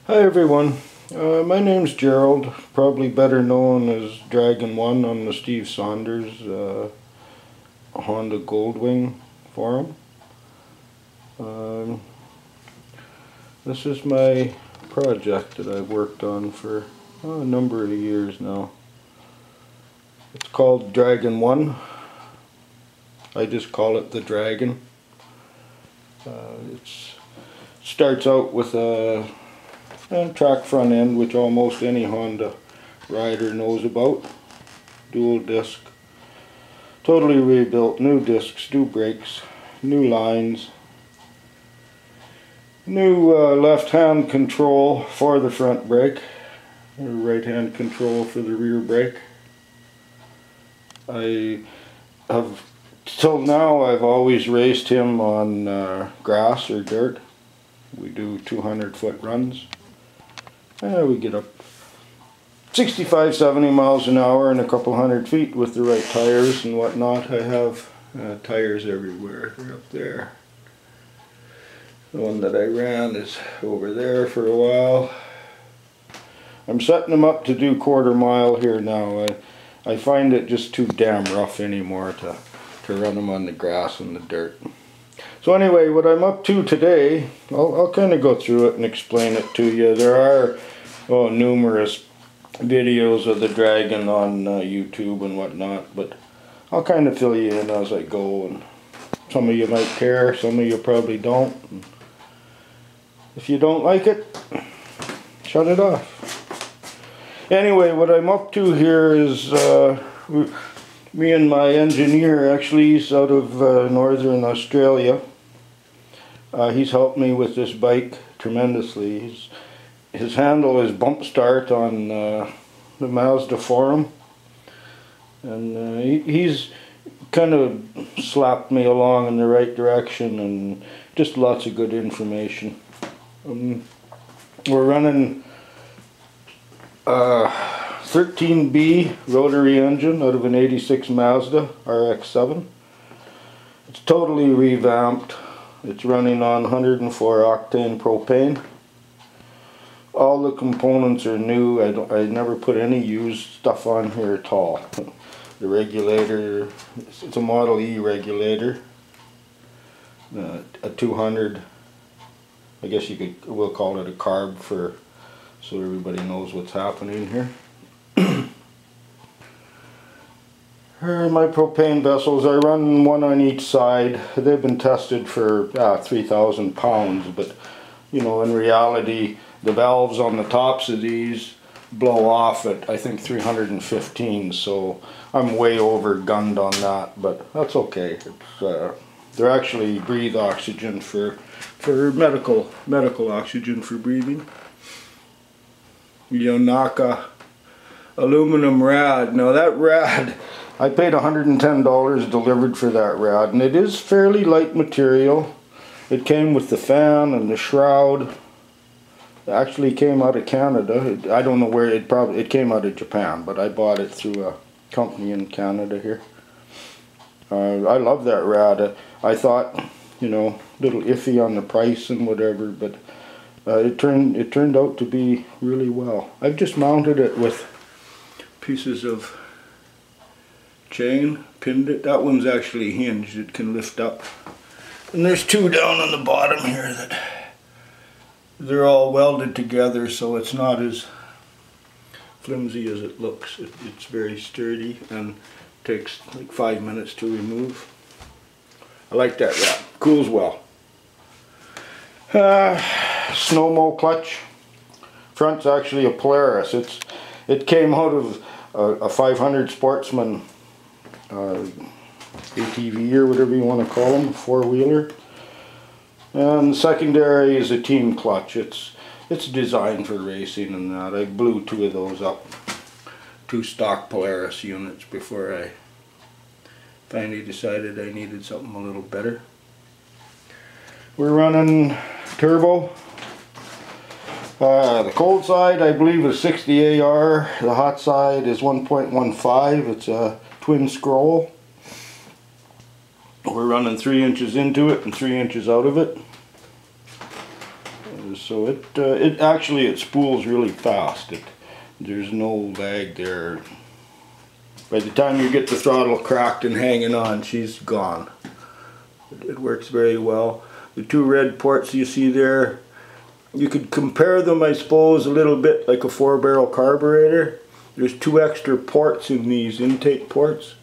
Hi everyone, my name's Gerald, probably better known as Dragon 1 on the Steve Saunders Honda Goldwing forum. This is my project that I've worked on for a number of years now. It's called Dragon 1. I just call it the Dragon. It starts out with a track front end, which almost any Honda rider knows about. Dual disc, totally rebuilt, new discs, new brakes, new lines, new left hand control for the front brake, right hand control for the rear brake. Till now I've always raced him on grass or dirt. We do 200-foot runs. We get up 65-70 miles an hour and a couple hundred feet with the right tires and whatnot. I have tires everywhere. They're up there. The one that I ran is over there for a while. I'm setting them up to do quarter mile here now. I find it just too damn rough anymore to run them on the grass and the dirt. So anyway, what I'm up to today, I'll kind of go through it and explain it to you. There are numerous videos of the Dragon on YouTube and whatnot, but I'll kind of fill you in as I go, and some of you might care, some of you probably don't. And if you don't like it, shut it off. Anyway, what I'm up to here is me and my engineer, actually he's out of northern Australia. He's helped me with this bike tremendously. His handle is Bump Start on the Mazda forum, and he's kind of slapped me along in the right direction, and just lots of good information. We're running 13B rotary engine out of an 86 Mazda RX-7. It's totally revamped. It's running on 104 octane propane. All the components are new. I never put any used stuff on here at all. The regulator, it's a Model E regulator, a 200. I guess we'll call it a carb so everybody knows what's happening here. Here are my propane vessels. I run one on each side. They've been tested for 3,000 pounds, but you know, in reality, the valves on the tops of these blow off at I think 315, so I'm way over gunned on that, but that's okay. They're actually breathe oxygen for medical oxygen for breathing. Yonaka aluminum rad. Now that rad, I paid $110 delivered for that rad, and it is fairly light material. It came with the fan and the shroud. It actually came out of Canada. I don't know where it came out of Japan, but I bought it through a company in Canada here. I love that rad. I thought, you know, a little iffy on the price and whatever, but it turned out to be really well. I've just mounted it with pieces of chain, pinned it. That one's actually hinged. It can lift up. And there's two down on the bottom here that they're all welded together, so it's not as flimsy as it looks. It's very sturdy and takes like 5 minutes to remove. I like that wrap. Cools well. Snowmo clutch. Front's actually a Polaris. It came out of a 500 Sportsman ATV or whatever you want to call them, four-wheeler. And the secondary is a team clutch. It's designed for racing and that. I blew two of those up, two stock Polaris units, before I finally decided I needed something a little better. We're running turbo. The cold side I believe is 60 AR. The hot side is 1.15. It's a twin scroll. We're running 3 inches into it and 3 inches out of it. There's So it actually it spools really fast. There's no lag there. By the time you get the throttle cracked and hanging on, she's gone. It works very well. The two red ports you see there, you could compare them, I suppose, a little bit like a 4-barrel carburetor. There's 2 extra ports in these intake ports.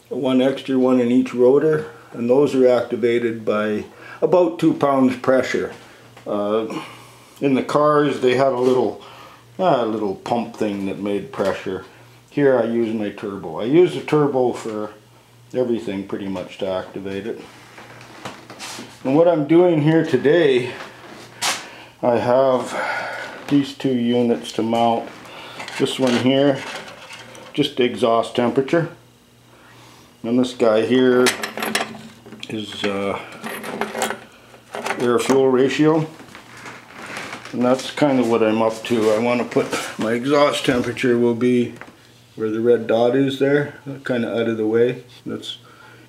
1 extra one in each rotor, and those are activated by about 2 pounds pressure. In the cars they had a little pump thing that made pressure. Here I use my turbo. I use the turbo for everything pretty much to activate it. And what I'm doing here today, I have these 2 units to mount. This one here, just exhaust temperature. And this guy here is air fuel ratio. And that's kind of what I'm up to. I want to put my exhaust temperature will be where the red dot is there, kind of out of the way. That's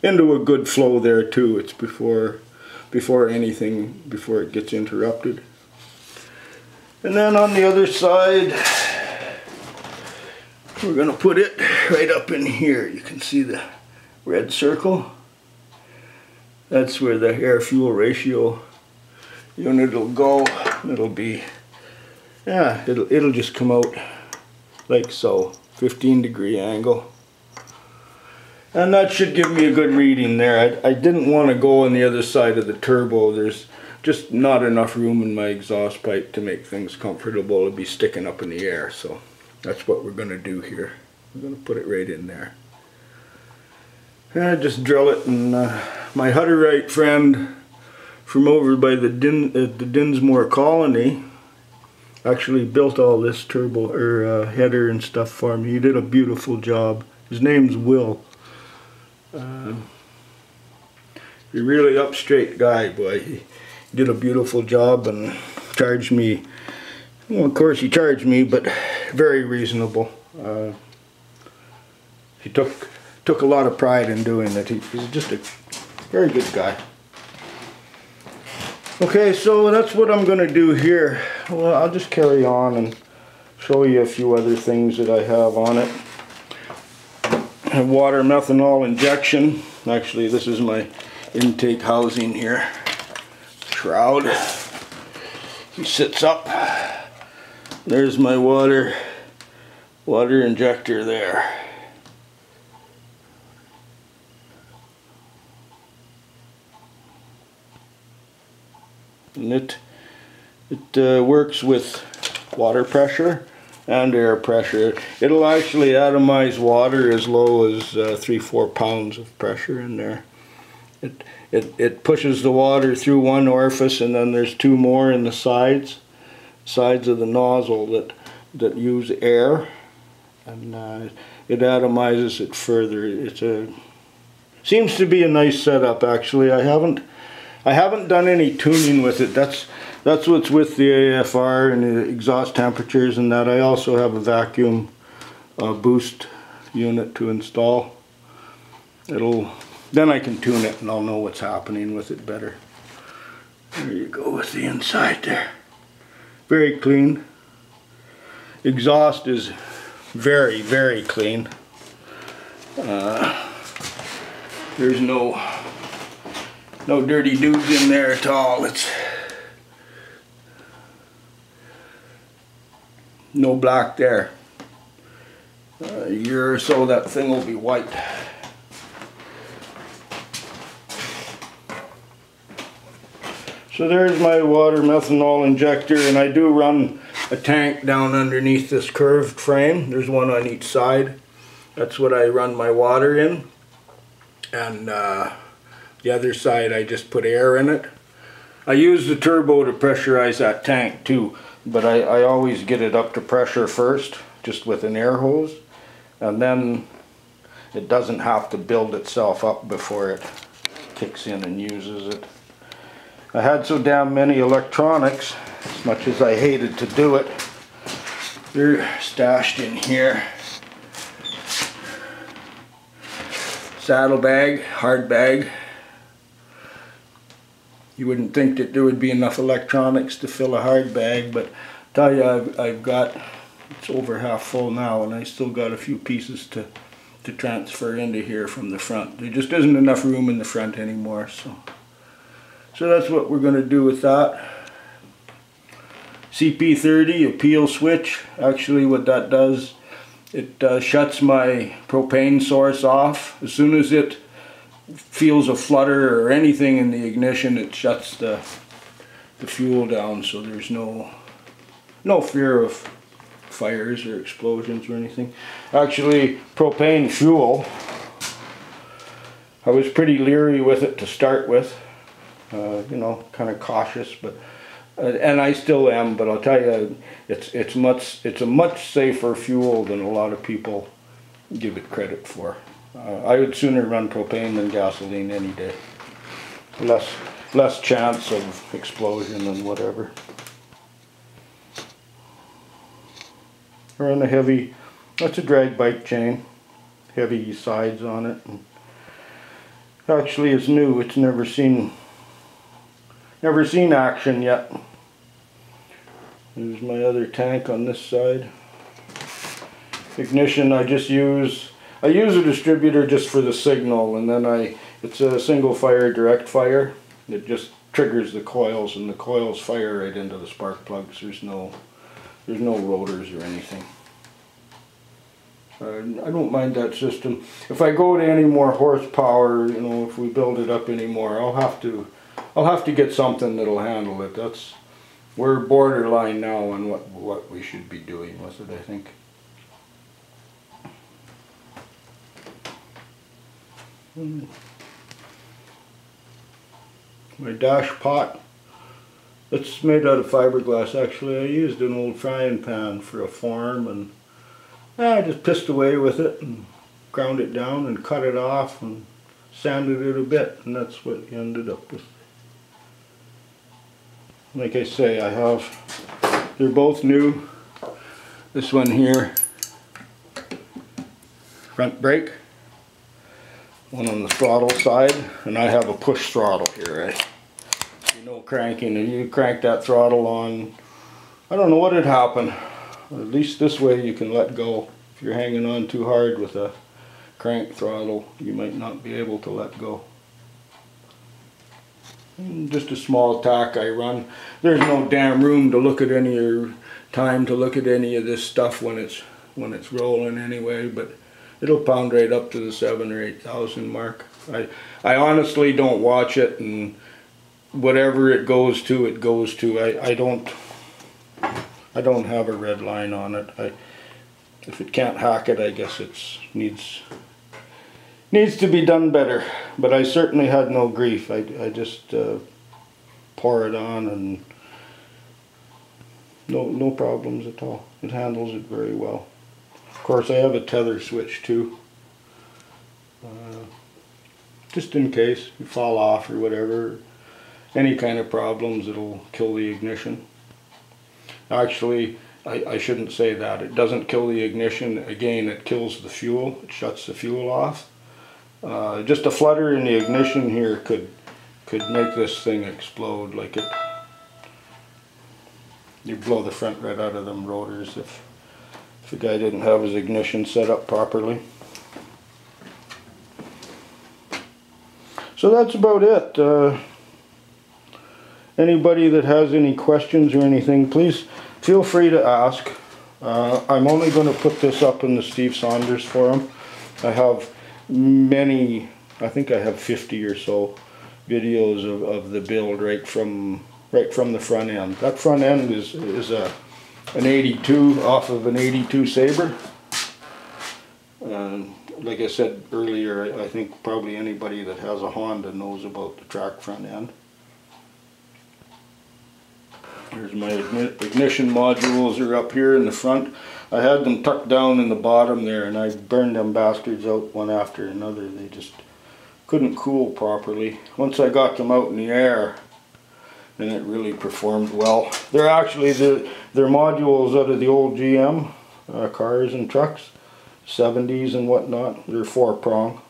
into a good flow there too. It's before it gets interrupted. And then on the other side, we're going to put it right up in here. You can see the red circle. That's where the air fuel ratio unit will go. It'll be, yeah, it'll just come out like so, 15-degree angle. And that should give me a good reading there. I didn't want to go on the other side of the turbo. There's just not enough room in my exhaust pipe to make things comfortable. It'll be sticking up in the air, so that's what we're going to do here. We're going to put it right in there. And I just drill it, and my Hutterite friend from over by the Dinsmore colony actually built all this turbo or header and stuff for me. He did a beautiful job. His name's Will. He's a really up straight guy, boy. He did a beautiful job and charged me. Well, of course he charged me, but very reasonable. He took a lot of pride in doing it. He's just a very good guy. Okay, so that's what I'm going to do here. Well, I'll just carry on and show you a few other things that I have on it. I have water methanol injection. Actually, this is my intake housing here. Shroud. He sits up. There's my water injector there. And it works with water pressure and air pressure. It'll actually atomize water as low as 3-4 pounds of pressure in there. It pushes the water through one orifice, and then there's 2 more in the sides of the nozzle that use air, and it atomizes it further. Seems to be a nice setup actually. I haven't done any tuning with it. That's what's with the AFR and the exhaust temperatures and that. I also have a vacuum boost unit to install. Then I can tune it and I'll know what's happening with it better. There you go with the inside there. Very clean. Exhaust is very, very clean. There's no dirty dudes in there at all. It's no black there. A year or so that thing will be white. So there's my water methanol injector, and I do run a tank down underneath this curved frame. There's one on each side. That's what I run my water in. And the other side I just put air in it. I use the turbo to pressurize that tank too, but I always get it up to pressure first, just with an air hose, and then it doesn't have to build itself up before it kicks in and uses it. I had so damn many electronics, as much as I hated to do it. They're stashed in here. Saddlebag, hard bag. You wouldn't think that there would be enough electronics to fill a hard bag, but I tell you, I've got, it's over half full now, and I still got a few pieces to transfer into here from the front. There just isn't enough room in the front anymore, so that's what we're going to do with that. CP30, a peel switch. Actually what that does, it shuts my propane source off. As soon as it feels a flutter or anything in the ignition, it shuts the fuel down, so there's no fear of fires or explosions or anything. Actually, propane fuel, I was pretty leery with it to start with, you know, kind of cautious, but and I still am, but I'll tell you, it's a much safer fuel than a lot of people give it credit for. I would sooner run propane than gasoline any day. Less chance of explosion and whatever. We're on a heavy, that's a drag bike chain, heavy sides on it. And actually, it's new. It's never seen action yet. There's my other tank on this side. Ignition, I use a distributor just for the signal, and then it's a single fire, direct fire. It just triggers the coils, and the coils fire right into the spark plugs. There's no rotors or anything. I don't mind that system. If I go to any more horsepower, you know, if we build it up anymore, I'll have to get something that'll handle it. We're borderline now on what we should be doing with it, I think. My dash pot, it's made out of fiberglass. Actually, I used an old frying pan for a farm, and I just pissed away with it and ground it down and cut it off and sanded it a bit, and that's what you ended up with. Like I say, they're both new. This one here, front brake, one on the throttle side, and I have a push throttle here, right? You know, cranking, and you crank that throttle on, I don't know what would happen. At least this way you can let go. If you're hanging on too hard with a crank throttle, you might not be able to let go. Just a small tack I run. There's no damn room to look at any or time to look at any of this stuff when it's rolling anyway, but it'll pound right up to the 7,000 or 8,000 mark. I honestly don't watch it, and whatever it goes to, it goes to. I don't have a red line on it. If it can't hack it, I guess it needs to be done better. But I certainly had no grief. I just pour it on, and no problems at all. It handles it very well. Of course, I have a tether switch too, just in case you fall off or whatever. Any kind of problems, it'll kill the ignition. Actually, I shouldn't say that. It doesn't kill the ignition. Again, it kills the fuel. It shuts the fuel off. Just a flutter in the ignition here could make this thing explode. Like you blow the front right out of them rotors if the guy didn't have his ignition set up properly. So that's about it. Anybody that has any questions or anything, please feel free to ask. I'm only going to put this up in the Steve Saunders forum. I have many, I think I have 50 or so videos of the build right from the front end. That front end is an 82 off of an 82 Sabre. Like I said earlier, I think probably anybody that has a Honda knows about the track front end. Here's my ignition modules are up here in the front. I had them tucked down in the bottom there, and I burned them bastards out one after another. They just couldn't cool properly. Once I got them out in the air, then it really performed well. They're actually they're modules out of the old GM cars and trucks, 70s and whatnot. They're 4-prong.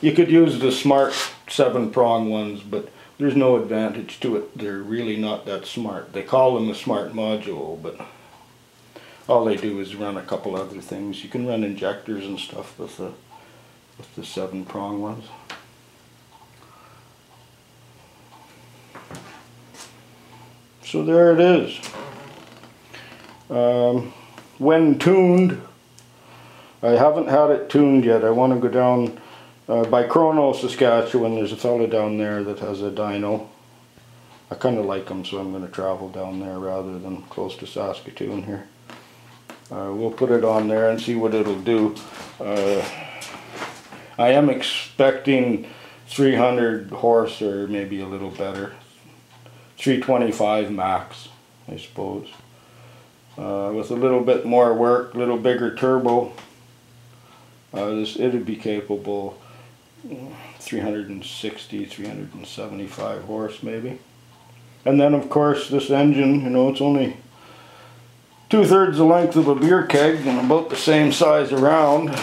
You could use the smart 7-prong ones, but there's no advantage to it. They're really not that smart. They call them a smart module, but all they do is run a couple other things. You can run injectors and stuff with the 7-prong ones. So there it is. When tuned, I haven't had it tuned yet. I want to go down by Chrono, Saskatchewan. There's a fellow down there that has a dyno. I kind of like him, so I'm going to travel down there rather than close to Saskatoon here. We'll put it on there and see what it'll do. I am expecting 300 horse, or maybe a little better. 325 max, I suppose. With a little bit more work, a little bigger turbo, it'd be capable 360, 375 horse maybe. And then of course this engine, you know, it's only 2/3 the length of a beer keg and about the same size around.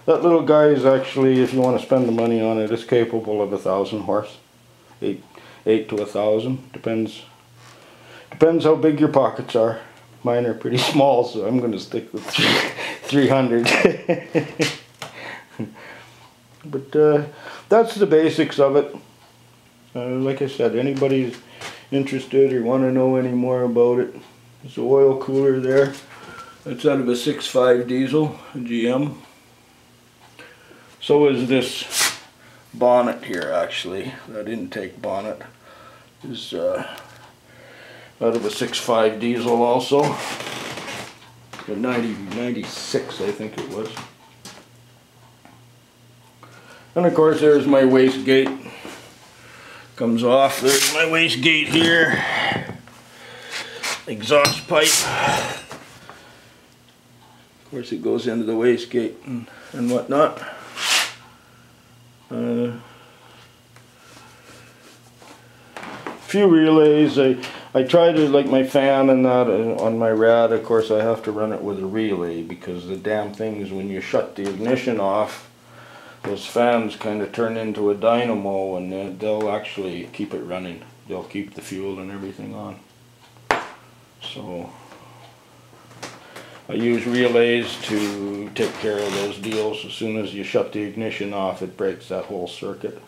That little guy is actually, if you want to spend the money on it, is capable of 1,000 horse. 8 to 1,000, depends how big your pockets are. Mine are pretty small, so I'm going to stick with 300. But that's the basics of it. Like I said, anybody's interested or want to know any more about it, there's an oil cooler there. It's out of a 6.5 diesel, a GM. So is this bonnet here, actually. That intake bonnet is out of a 6.5 diesel also. A 96, I think it was. And of course there's my wastegate. Comes off, there's my wastegate here. Exhaust pipe. Of course it goes into the wastegate and whatnot. Few relays. I try to, like my fan and that on my rad, of course I have to run it with a relay, because the damn things, when you shut the ignition off, those fans kind of turn into a dynamo, and they'll actually keep it running. They'll keep the fuel and everything on. So I use relays to take care of those deals. As soon as you shut the ignition off, it breaks that whole circuit.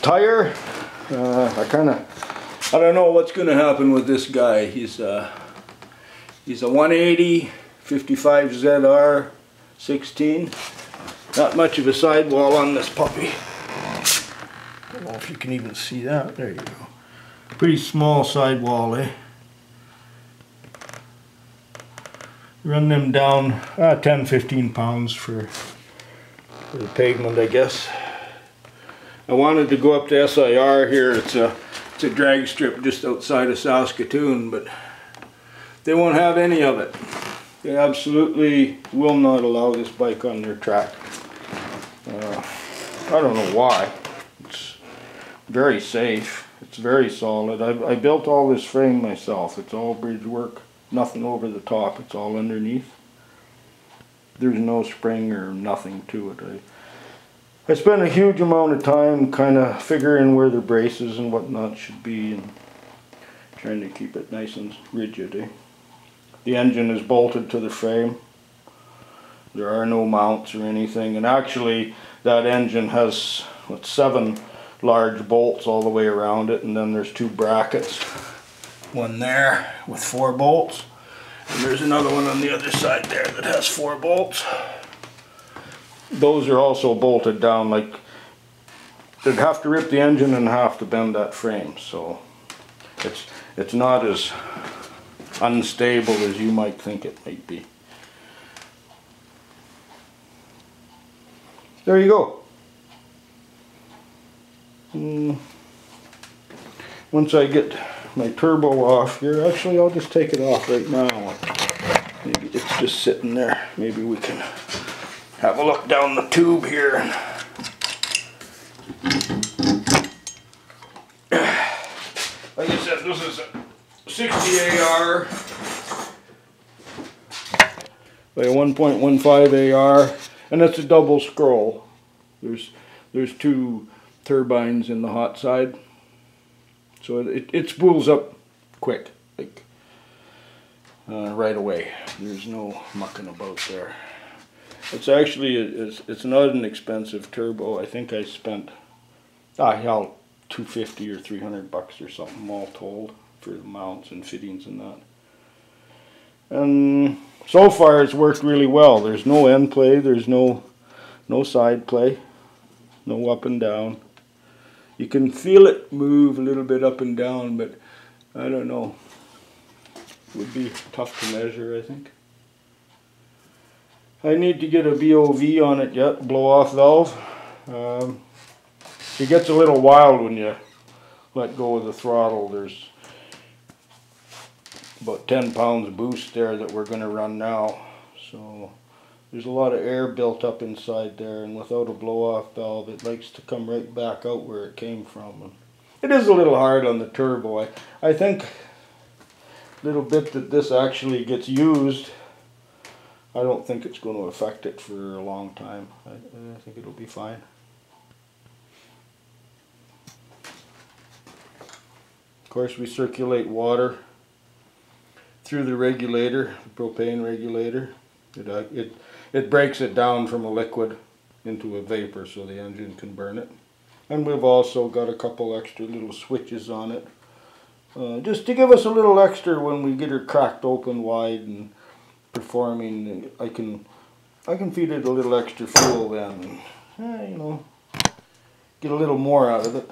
Tire, I don't know what's going to happen with this guy. He's a 180 55 ZR 16. Not much of a sidewall on this puppy. I don't know if you can even see that. There you go. Pretty small sidewall, eh? Run them down 10-15 pounds for the pavement, I guess. I wanted to go up to SIR here. It's a drag strip just outside of Saskatoon, but they won't have any of it. They absolutely will not allow this bike on their track. I don't know why. It's very safe. It's very solid. I built all this frame myself. It's all bridge work. Nothing over the top. It's all underneath. There's no spring or nothing to it. I spent a huge amount of time kind of figuring where the braces and whatnot should be and trying to keep it nice and rigid, eh? The engine is bolted to the frame. There are no mounts or anything, and actually that engine has 7 large bolts all the way around it, and then there's 2 brackets. One there with 4 bolts, and there's another one on the other side there that has 4 bolts. Those are also bolted down, like they'd have to rip the engine in half to bend that frame, so it's not as unstable as you might think it might be. There you go. Once I get my turbo off here, actually I'll just take it off right now. Maybe it's just sitting there. Maybe we can have a look down the tube here. Like I said, this is a 60 AR by a 1.15 AR, and it's a double scroll. There's two turbines in the hot side, so it spools up quick, like right away. There's no mucking about there. It's actually it's not an expensive turbo. I think I spent hell, $250 or $300 or something all told for the mounts and fittings and that. And so far it's worked really well. There's no end play, there's no side play, no up and down. You can feel it move a little bit up and down, but I don't know. It would be tough to measure, I think. I need to get a BOV on it yet, blow off valve. It gets a little wild when you let go of the throttle. There's about 10 pounds of boost there that we're going to run now. So there's a lot of air built up inside there, and without a blow-off valve it likes to come right back out where it came from. And it is a little hard on the turbo. I think a little bit that this actually gets used, I don't think it's going to affect it for a long time. I think it'll be fine. Of course, we circulate water through the regulator, the propane regulator. It breaks it down from a liquid into a vapor so the engine can burn it. And we've also got a couple extra little switches on it, just to give us a little extra when we get her cracked open wide and performing. I can feed it a little extra fuel then, and, you know, get a little more out of it.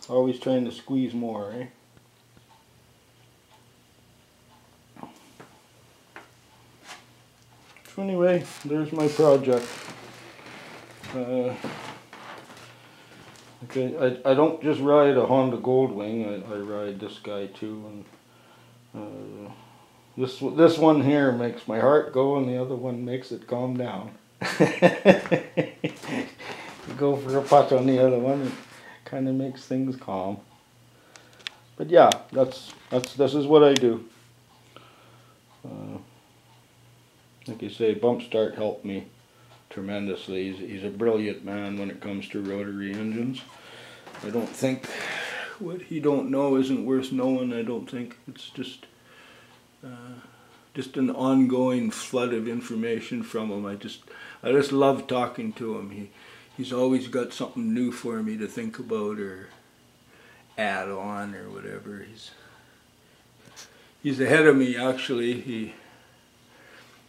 Always trying to squeeze more, eh? So anyway, there's my project. Okay, I don't just ride a Honda Goldwing. I ride this guy too, and this one here makes my heart go, and the other one makes it calm down. You go for a putt on the other one, it kind of makes things calm. But yeah, this is what I do. Like I say, Bump Start helped me tremendously. He's a brilliant man when it comes to rotary engines. I don't think what he don't know isn't worth knowing. I don't think it's just an ongoing flood of information from him. I just love talking to him. He's always got something new for me to think about or add on or whatever. He's ahead of me, actually.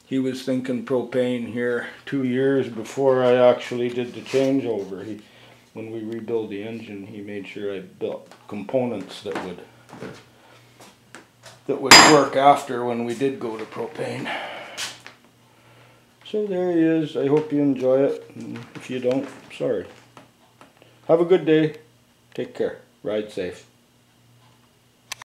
He was thinking propane here 2 years before I actually did the changeover. When we rebuilt the engine, he made sure I built components that would work after when we did go to propane. So there he is. I hope you enjoy it. And if you don't, sorry. Have a good day. Take care. Ride safe.